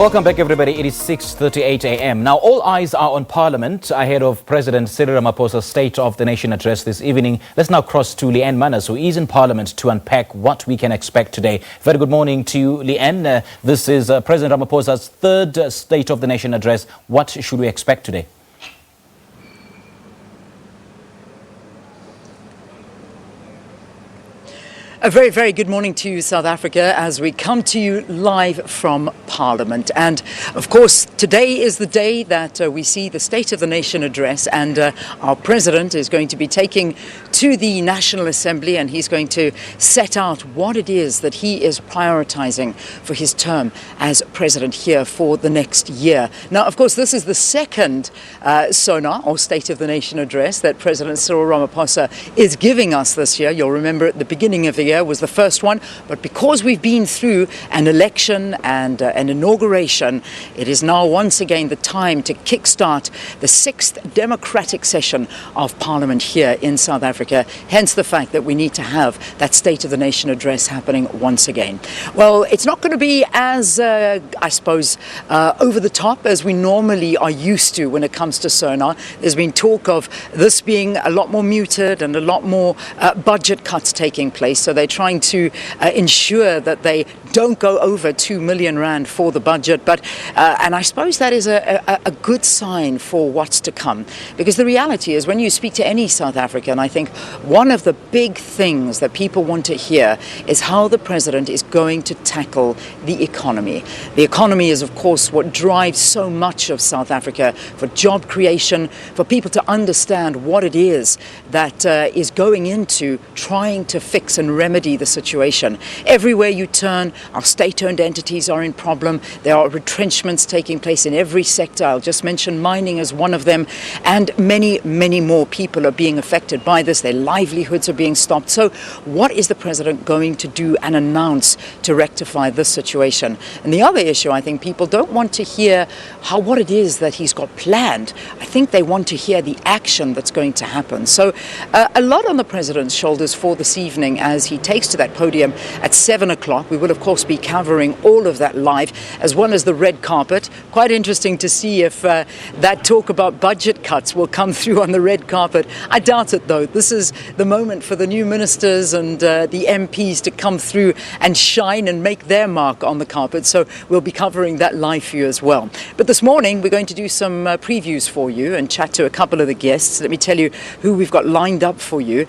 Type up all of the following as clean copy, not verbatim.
Welcome back, everybody. It is 6:38 a.m. Now, all eyes are on Parliament ahead of President Cyril Ramaphosa's State of the Nation address this evening. Let's now cross to Leanne Manas, who is in Parliament, to unpack what we can expect today. Very good morning to you, Leanne. This is President Ramaphosa's third State of the Nation address. What should we expect today? A very, very good morning to you, South Africa, as we come to you live from Parliament. And, of course, today is the day that we see the State of the Nation address, and our President is going to be taking to the National Assembly, and he's going to set out what it is that he is prioritising for his term as President here for the next year. Now, of course, this is the second SONA, or State of the Nation address, that President Cyril Ramaphosa is giving us this year. You'll remember at the beginning of the year was the first one, but because we've been through an election and an inauguration, it is now once again the time to kickstart the sixth democratic session of Parliament here in South Africa, hence the fact that we need to have that State of the Nation address happening once again. Well, it's not going to be as, I suppose, over the top as we normally are used to when it comes to SONA. There's been talk of this being a lot more muted and a lot more budget cuts taking place, so they're trying to ensure that they don't go over 2 million rand for the budget. But and I suppose that is a good sign for what's to come, because the reality is when you speak to any South African, I think one of the big things that people want to hear is how the President is going to tackle the economy. The economy is, of course, what drives so much of South Africa, for job creation, for people to understand what it is that is going into trying to fix and remedy the situation. Everywhere you turn, our state-owned entities are in problem. There are retrenchments taking place in every sector. I'll just mention mining as one of them, and many, many more people are being affected by this. Their livelihoods are being stopped. So what is the President going to do and announce to rectify this situation? And the other issue, I think people don't want to hear what it is that he's got planned. I think they want to hear the action that's going to happen. So a lot on the President's shoulders for this evening as he takes to that podium at 7 o'clock. We will, of course, be covering all of that live, as well as the red carpet. Quite interesting to see if that talk about budget cuts will come through on the red carpet. I doubt it, though. This is the moment for the new ministers and the MPs to come through and shine and make their mark on the carpet. So we'll be covering that live for you as well. But this morning, we're going to do some previews for you and chat to a couple of the guests. Let me tell you who we've got lined up for you.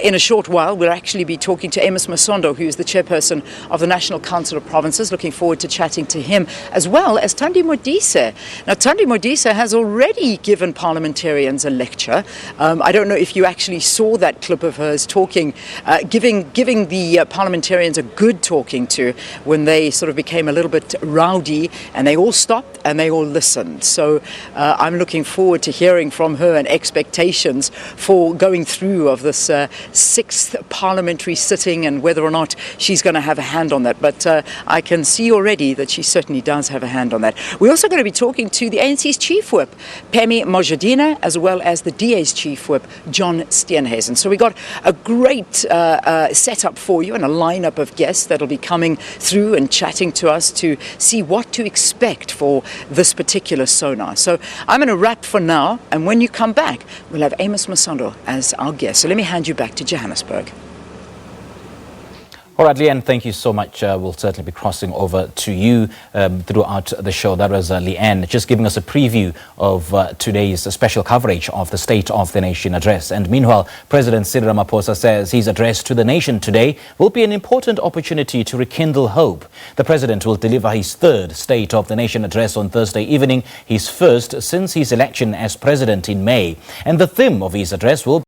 In a short while, we'll actually be talking to Amos Masondo, who is the chairperson of the National Council of Provinces. Looking forward to chatting to him, as well as Thandi Modise. Now, Thandi Modise has already given parliamentarians a lecture. I don't know if you actually saw that clip of hers talking, giving the parliamentarians a good talking to when they sort of became a little bit rowdy, and they all stopped and they all listened. So I'm looking forward to hearing from her and expectations for going through of this sixth parliamentary sitting and whether or not she's going to have a hand on that. But I can see already that she certainly does have a hand on that. We're also going to be talking to the ANC's Chief Whip, Phemi Mojadina, as well as the DA's Chief Whip, John Steenhuisen. So we got a great setup for you and a lineup of guests that'll be coming through and chatting to us to see what to expect for this particular SONA. So I'm going to wrap for now, and when you come back, we'll have Amos Masondo as our guest. So let me hand you back to Johannesburg. All right, Leanne, thank you so much. We'll certainly be crossing over to you throughout the show. That was Leanne just giving us a preview of today's special coverage of the State of the Nation address. And meanwhile, President Cyril Ramaphosa says his address to the nation today will be an important opportunity to rekindle hope. The President will deliver his third State of the Nation address on Thursday evening, his first since his election as President in May. And the theme of his address will